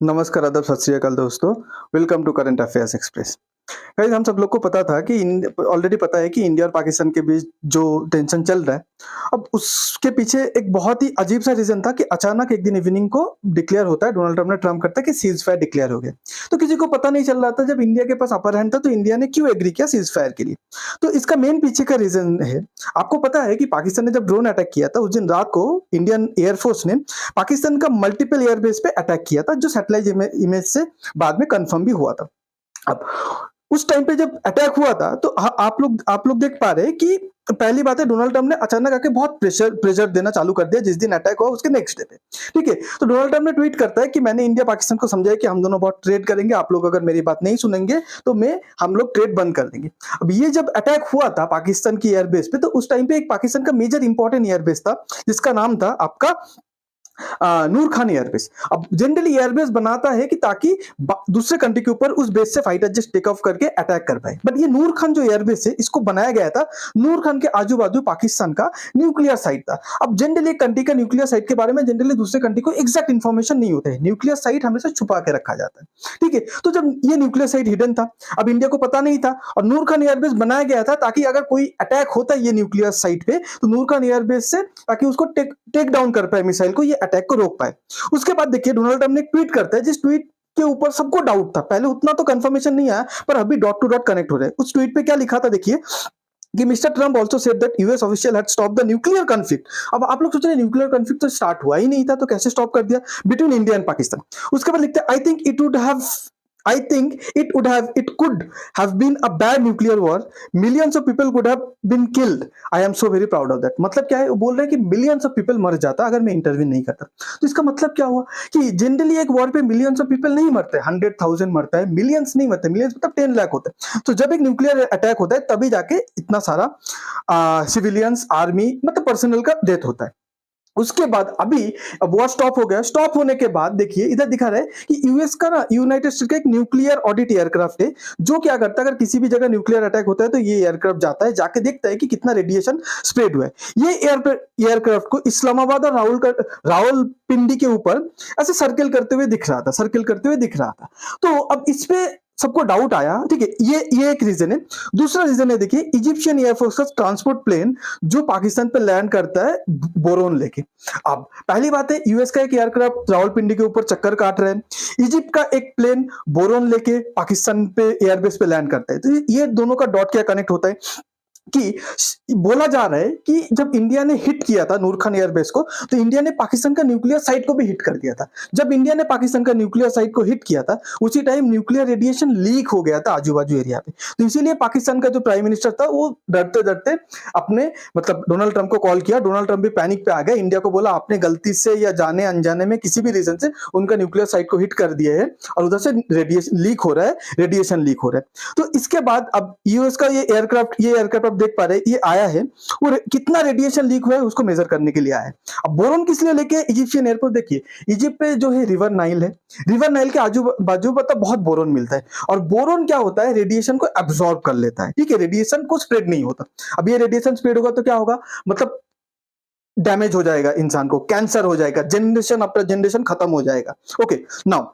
नमस्कार, आदाब, सत श्री अकाल दोस्तों। Welcome to current affairs express. Guys, हम सब लोग को पता था कि ऑलरेडी पता है कि इंडिया और पाकिस्तान के बीच जो टेंशन चल रहा है, अब उसके पीछे एक बहुत ही अजीब-सा रीज़न था कि अचानक एक दिन इवनिंग को डिक्लेयर होता है, डोनाल्ड ट्रम्प ने ट्रम्प करता है कि सीज़ फायर डिक्लेयर हो गया। तो किसी को पता नहीं चल रहा था, जब इंडिया के पास अपर हैंड था तो इंडिया ने क्यों एग्री किया सीज़ फायर के लिए। तो इसका मेन पीछे का रीज़न है, आपको पता है कि पाकिस्तान ने जब ड्रोन अटैक किया था, उस दिन रात को इंडियन एयर फोर्स ने पाकिस्तान का मल्टीपल एयरबेस पे अटैक किया था, जो सैटेलाइट इमेज से बाद में कंफर्म भी हुआ था। अब उस टाइम पे जब अटैक हुआ था तो आप लोग देख पा रहे हैं कि पहली बात है, डोनाल्ड ट्रम्प ने अचानक आके बहुत प्रेशर देना चालू कर दिया जिस दिन अटैक हुआ उसके नेक्स्ट डे पे। ठीक है, तो डोनाल्ड ट्रम्प ने ट्वीट करता है कि मैंने इंडिया पाकिस्तान को समझाया कि हम दोनों बहुत ट्रेड करेंगे, आप लोग अगर मेरी बात नहीं सुनेंगे तो हम लोग ट्रेड बंद कर देंगे। अब ये जब अटैक हुआ था पाकिस्तान की एयरबेस पे, तो उस टाइम पे एक पाकिस्तान का मेजर इंपॉर्टेंट एयरबेस था जिसका नाम था आपका नूर खान एयरबेस। अब जनरली एयरबेस बनाता है कि ताकि दूसरे कंट्री के ऊपर उस बेस से फाइटर जेट टेक ऑफ करके अटैक कर पाए, बट ये नूर खान जो एयरबेस है इसको बनाया गया था नूर खान के आजू बाजू पाकिस्तान का न्यूक्लियर साइट था। अब जनरली एक कंट्री का न्यूक्लियर साइट के बारे में जनरली दूसरे कंट्री को एग्जैक्ट इन्फॉर्मेशन नहीं होता है, न्यूक्लियर साइट हमेशा छुपा के रखा जाता है। ठीक है, तो जब ये न्यूक्लियर साइट हिडन था, अब इंडिया को पता नहीं था, और नूर खान एयरबेस बनाया गया था ताकि अगर कोई अटैक होता है ये न्यूक्लियर साइट पे तो नूर खान एयरबेस से ताकि उसको टेक डाउन कर पाए, मिसाइल को, ये अटैक को रोक पाए। उसके बाद देखिए डोनाल्ड ट्रम्प ने एक ट्वीट करता है जिस ट्वीट के ऊपर सबको डाउट था, पहले उतना तो कंफर्मेशन नहीं आया पर अभी डॉट टू डॉट कनेक्ट हो रहा है। उस ट्वीट पे क्या लिखा था देखिए कि mister Trump also said that US official had stop the nuclear conflict. अब आप लोग सोच रहे हैं न्यूक्लियर कॉन्फ्लिक्ट तो स्टार्ट हुआ ही नहीं था, तो कैसे स्टॉप कर दिया बिटवीन इंडिया एंड पाकिस्तान। उसके बाद लिखते हैं I think it could have been a bad nuclear war. Millions of people could have been killed. I am so very proud of that. मतलब क्या है, वो बोल रहे हैं कि मिलियंस ऑफ पीपल मर जाता अगर मैं इंटरव्यू नहीं करता। तो इसका मतलब क्या हुआ कि जनरली एक वॉर पे मिलियंस ऑफ पीपल नहीं मरते, 100,000 मरता है, मिलियंस नहीं मरते, मिलियंस मतलब 10 लाख होते हैं। तो जब एक न्यूक्लियर अटैक होता है तभी जाके इतना सारा सिविलियंस, आर्मी मतलब पर्सनल का डेथ होता है। उसके बाद अभी अब वॉर स्टॉप हो गया। स्टॉप होने के बाद देखिए इधर दिखा रहा है कि यूएस का ना, यूनाइटेड स्टेट का एक न्यूक्लियर ऑडिट एयरक्राफ्ट है जो क्या करता है, अगर किसी भी जगह न्यूक्लियर अटैक होता है तो ये एयरक्राफ्ट जाता है, जाके देखता है कि कितना रेडिएशन स्प्रेड हुआ है। ये एयरक्राफ्ट को इस्लामाबाद और रावलपिंडी के ऊपर ऐसे सर्किल करते हुए दिख रहा था। तो अब इस पे सबको डाउट आया। ठीक है, ये एक रीजन है। दूसरा रीजन है देखिए, इजिप्शियन एयरफोर्स का ट्रांसपोर्ट प्लेन जो पाकिस्तान पे लैंड करता है बोरोन लेके। अब पहली बात है, यूएस का एक एयरक्राफ्ट रावलपिंडी के ऊपर चक्कर काट रहा है, इजिप्ट का एक प्लेन बोरोन लेके पाकिस्तान पे एयरबेस पे लैंड करता है। तो ये दोनों का डॉट क्या कनेक्ट होता है कि बोला जा रहा है कि जब इंडिया ने हिट किया था नूर खान एयरबेस को, तो इंडिया ने पाकिस्तान का न्यूक्लियर साइट को भी हिट कर दिया था। जब इंडिया ने पाकिस्तान का न्यूक्लियर साइट को हिट किया था उसी टाइम न्यूक्लियर रेडिएशन लीक हो गया था आजू बाजू एरिया पे। तो इसीलिए पाकिस्तान का जो प्राइम मिनिस्टर था वो डरते डरते अपने मतलब डोनाल्ड ट्रम्प को कॉल किया। डोनाल्ड ट्रम्प भी पैनिक पे आ गए, इंडिया को बोला आपने गलती से या जाने अनजाने में किसी भी रीजन से उनका न्यूक्लियर साइट को हिट कर दिया है और उधर से रेडिएशन लीक हो रहा है। तो इसके बाद अब यूएस का ये एयरक्राफ्ट आप देख पा रहे हैं, ये आया है, वो कितना रेडिएशन लीक हुआ है उसको मेजर करने के लिए आया है। अब बोरोन किस लिए लेके इजिप्शियन एयरपोर्ट, देखिए इजिप्ट पे जो है रिवर नाइल है, रिवर नाइल के आजू बाजू मतलब बहुत बोरोन मिलता है, और बोरोन क्या होता है, रेडिएशन को एब्सॉर्ब कर लेता है। ठीक है, रेडिएशन को स्प्रेड नहीं होता। अब ये रेडिएशन स्प्रेड होगा तो क्या होगा, मतलब डैमेज हो जाएगा इंसान को, कैंसर हो जाएगा, जनरेशन आफ्टर जनरेशन खत्म हो जाएगा। ओके, नाउ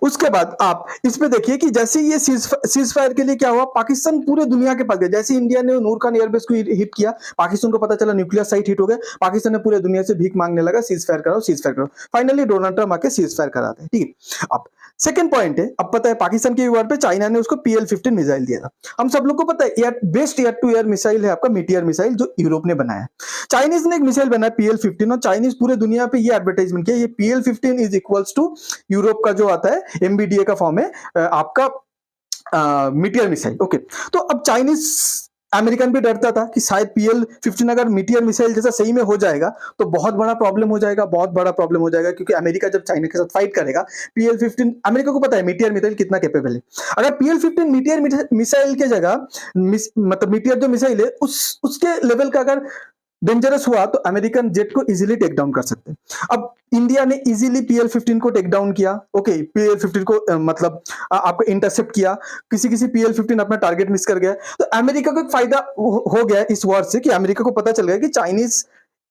उसके बाद आप इस पे देखिए कि जैसे ये सीज फायर के लिए क्या हुआ, पाकिस्तान पूरे दुनिया के पास गया। जैसे इंडिया ने नूर खान एयरबेस को हिट किया, पाकिस्तान को पता चला न्यूक्लियर साइट हिट हो गया, पाकिस्तान ने पूरे दुनिया से भीख मांगने लगा, सीज फायर कराओ। फाइनली डोनाल्ड ट्रम्प आके सीज फायर कराते हैं। ठीक है, अब सेकंड पॉइंट है, अब पता है पाकिस्तान के वार पे चाइना ने उसको PL-15 मिसाइल दिया था। हम सब लोग को पता है best air to air missile है आपका मीटियर मिसाइल, जो यूरोप ने बनाया। चाइनीज ने एक मिसाइल बनाया PL-15, और चाइनीज पूरे दुनिया पे ये एडवर्टाइजमेंट किया, ये PL-15 is equals to Europe का जो आता है MBDA का फॉर्म है आपका मीटियर मिसाइल। ओके, तो अब चाइनीज अमेरिकन भी डरता था कि शायद PL-15 अगर मीटियर मिसाइल जैसा सही में हो जाएगा तो बहुत बड़ा प्रॉब्लम हो जाएगा, क्योंकि अमेरिका जब चाइना के साथ फाइट करेगा, PL-15 अमेरिका को पता है मीटियर मिसाइल कितना कैपेबल है। अगर PL-15 मीटियर मिसाइल के जगह मतलब मीटियर जो मिसाइल है उसके लेवल का अगर डेंजरस हुआ तो अमेरिकन जेट को इजीली टेक डाउन कर सकते हैं। अब इंडिया ने इजीली PL-15 को टेक डाउन किया। ओके, PL-15 को मतलब आपको इंटरसेप्ट किया, किसी PL-15 अपना टारगेट मिस कर गया, तो अमेरिका को एक फायदा हो गया इस वॉर से कि अमेरिका को पता चल गया कि चाइनीज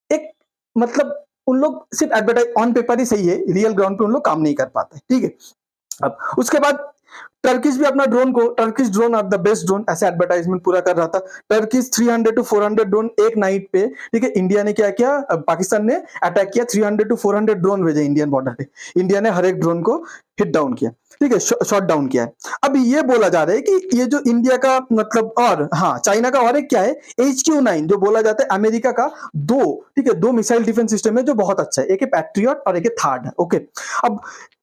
एक मतलब उन लोग सिर्फ एडवर्टाइज ऑन पेपर ही सही है, रियल ग्राउंड पे उन लोग काम नहीं कर पाते, ठीक है। अब उसके बाद टर्किश भी अपना ड्रोन को, Turkish drone are the best drone, ऐसे एडवर्टाइजमेंट पूरा कर रहा था। टर्किश 300 टू 400 ड्रोन एक नाइट पे, ठीक है। इंडिया ने क्या किया, पाकिस्तान ने अटैक किया, 300 टू 400 ड्रोन भेजे इंडियन बॉर्डर पे। इंडिया ने हर एक ड्रोन को हिट डाउन किया, ठीक है, शॉट डाउन किया है। अब ये बोला जा रहा है कि ये जो इंडिया का मतलब, और हाँ चाइना का और एक क्या है, HQ9 जो बोला जाता है अमेरिका का, दो, ठीक है, दो मिसाइल डिफेंस सिस्टम है जो बहुत अच्छा है, एक है पैट्रियट और एक है थार्ड, ओके। अब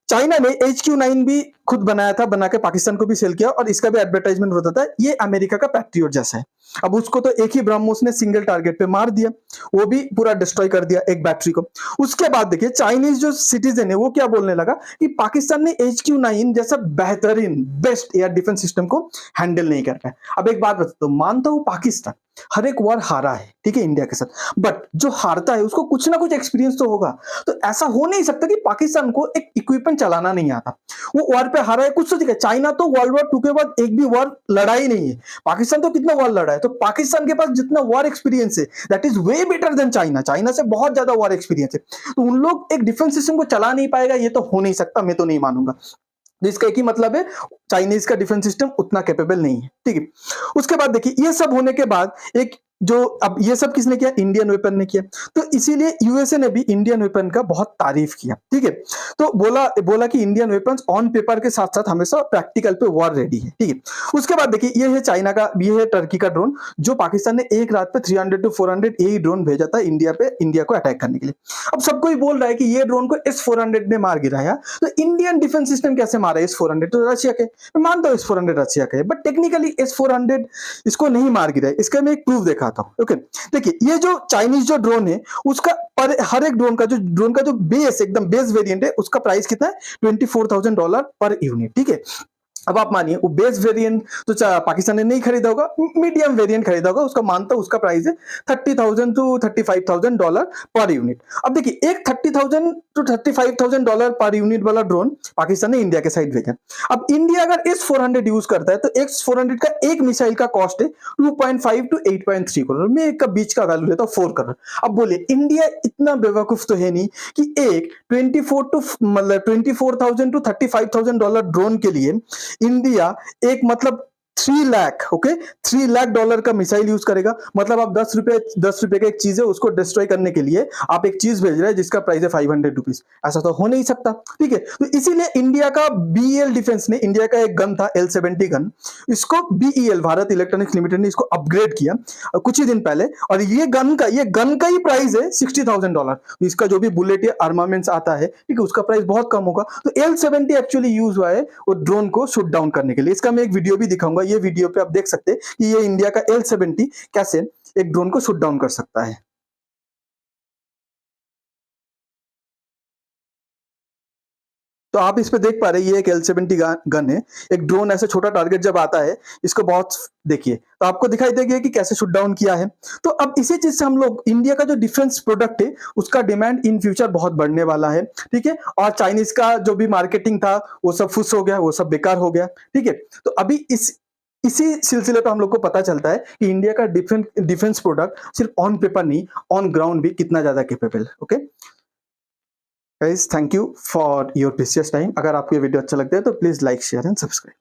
चाइना ने HQ9 भी खुद बनाया था, बना के पाकिस्तान को भी सेल किया, और इसका भी एडवर्टाइजमेंट होता था, ये अमेरिका का पैट्रियट जैसा है। अब उसको तो एक ही ब्रह्मोस ने सिंगल टारगेट पे मार दिया, वो भी पूरा डिस्ट्रॉय कर दिया एक बैटरी को। उसके बाद देखिए चाइनीज जो सिटीजन है वो क्या बोलने लगा कि पाकिस्तान ने HQ9 जैसा बेहतरीन बेस्ट एयर डिफेंस सिस्टम को हैंडल नहीं कर पाया। अब एक बात बताता हूं, मानता हूं पाकिस्तान हर एक वॉर हारा है, ठीक है, इंडिया के साथ, बट जो हारता है उसको कुछ ना कुछ एक्सपीरियंस तो होगा। तो ऐसा हो नहीं सकता कि पाकिस्तान को एक इक्विपमेंट चलाना नहीं आता, वो वॉर पे हारा है, कुछ तो दिखा। चाइना तो वर्ल्ड वॉर 2 के बाद एक भी वॉर लड़ा ही नहीं है, पाकिस्तान तो कितना वॉर लड़ा है। तो पाकिस्तान के पास जितना वॉर एक्सपीरियंस है that is way better than China, China से बहुत ज्यादा वॉर एक्सपीरियंस है। तो उन लोग एक डिफेंस सिस्टम को चला नहीं पाएगा, ये तो हो नहीं सकता, मैं तो नहीं मानूंगा। जिसका एक ही मतलब है, चाइनीज का डिफेंस सिस्टम उतना कैपेबल नहीं है, ठीक है। उसके बाद देखिए ये सब होने के बाद एक जो, अब ये सब किसने किया, इंडियन वेपन ने किया। तो इसीलिए यूएसए ने भी इंडियन वेपन का बहुत तारीफ किया, ठीक है। तो बोला कि इंडियन वेपन्स ऑन पेपर के साथ साथ हमेशा प्रैक्टिकल पे वॉर रेडी है, ठीक है। उसके बाद देखिए ये है चाइना का, ये है टर्की का ड्रोन, जो पाकिस्तान ने एक रात पे 300 टू 400 यही ड्रोन भेजा था इंडिया पे, इंडिया को अटैक करने के लिए। अब सबको ही बोल रहा है कि ये ड्रोन को S-400 ने मार गिराया, तो इंडियन डिफेंस सिस्टम कैसे मारा S-400, तो रशिया के, मैं मानता हूँ S-400 रशिया का है, बट टेक्निकली S-400 इसको नहीं मार गिराया। इसका मैं एक प्रूफ दिखाता हूँ, ओके। देखिए ये जो चाइनीज जो ड्रोन है उसका पर हर एक ड्रोन का जो बेस एकदम बेस वेरिएंट है उसका प्राइस कितना है, $24,000 पर यूनिट, ठीक है। अब आप मानिए वो बेस वेरिएंट तो पाकिस्तान ने नहीं खरीदा होगा, मीडियम वेरिएंट खरीदा होगा, उसका मानता हूं उसका प्राइस है $30,000 टू $35,000 पर यूनिट। अब देखिए एक $30,000 टू $35,000 पर यूनिट वाला ड्रोन पाकिस्तान ने इंडिया के साइड भेजा। अब इंडिया अगर S-400 यूज करता है तो S-400 का एक मिसाइल का कॉस्ट है 2.5 टू 8.3 करोड़, मैं एक का बीच का वैल्यू लेता हूं 4 करोड़। अब बोलिए इंडिया इतना बेवकूफ तो है नहीं कि एक 24,000 टू $35,000 ड्रोन के लिए इंडिया एक मतलब 3 लाख, ओके, $3 लाख का मिसाइल यूज करेगा। मतलब आप 10 रुपए का एक चीज है उसको डिस्ट्रॉय करने के लिए आप एक चीज भेज रहे हैं जिसका प्राइस है 500 रुपीज, ऐसा तो हो नहीं सकता, ठीक है। तो इसीलिए इंडिया का BEL डिफेंस ने, इंडिया का एक गन था L-70 गन, इसको BEL भारत इलेक्ट्रॉनिक्स लिमिटेड ने इसको अपग्रेड किया कुछ ही दिन पहले, और ये गन का ही प्राइस है $60,000। तो इसका जो भी बुलेट या आर्मामेंट्स आता है, ठीक है, उसका प्राइस बहुत कम होगा। तो L-70 एक्चुअली यूज हुआ है वो ड्रोन को शूट डाउन करने के लिए। इसका मैं एक वीडियो भी दिखाऊंगा, ये वीडियो पे आप देख सकते हैं कि ये इंडिया का L-70 कैसे एक ड्रोन को शूट डाउन कर सकता है। तो आप इस पे देख पा रहे हैं ये एक L-70 गन है। एक ड्रोन ऐसे छोटा टारगेट जब आता है इसको बहुत देखिए तो आपको दिखाई देगा कि कैसे शूट डाउन किया है। तो अब इसी चीज से हम लोग इंडिया का जो डिफेंस प्रोडक्ट है उसका डिमांड इन फ्यूचर बहुत बढ़ने वाला है, ठीक है। और चाइनीज का जो भी मार्केटिंग था वो सब फुस हो गया, वो सब बेकार हो गया, ठीक है। तो अभी इसी सिलसिले पे हम लोग को पता चलता है कि इंडिया का डिफेंस प्रोडक्ट सिर्फ ऑन पेपर नहीं, ऑन ग्राउंड भी कितना ज्यादा कैपेबल है, okay. Guys thank you for your precious time. अगर आपको ये वीडियो अच्छा लगता है तो please like share and subscribe.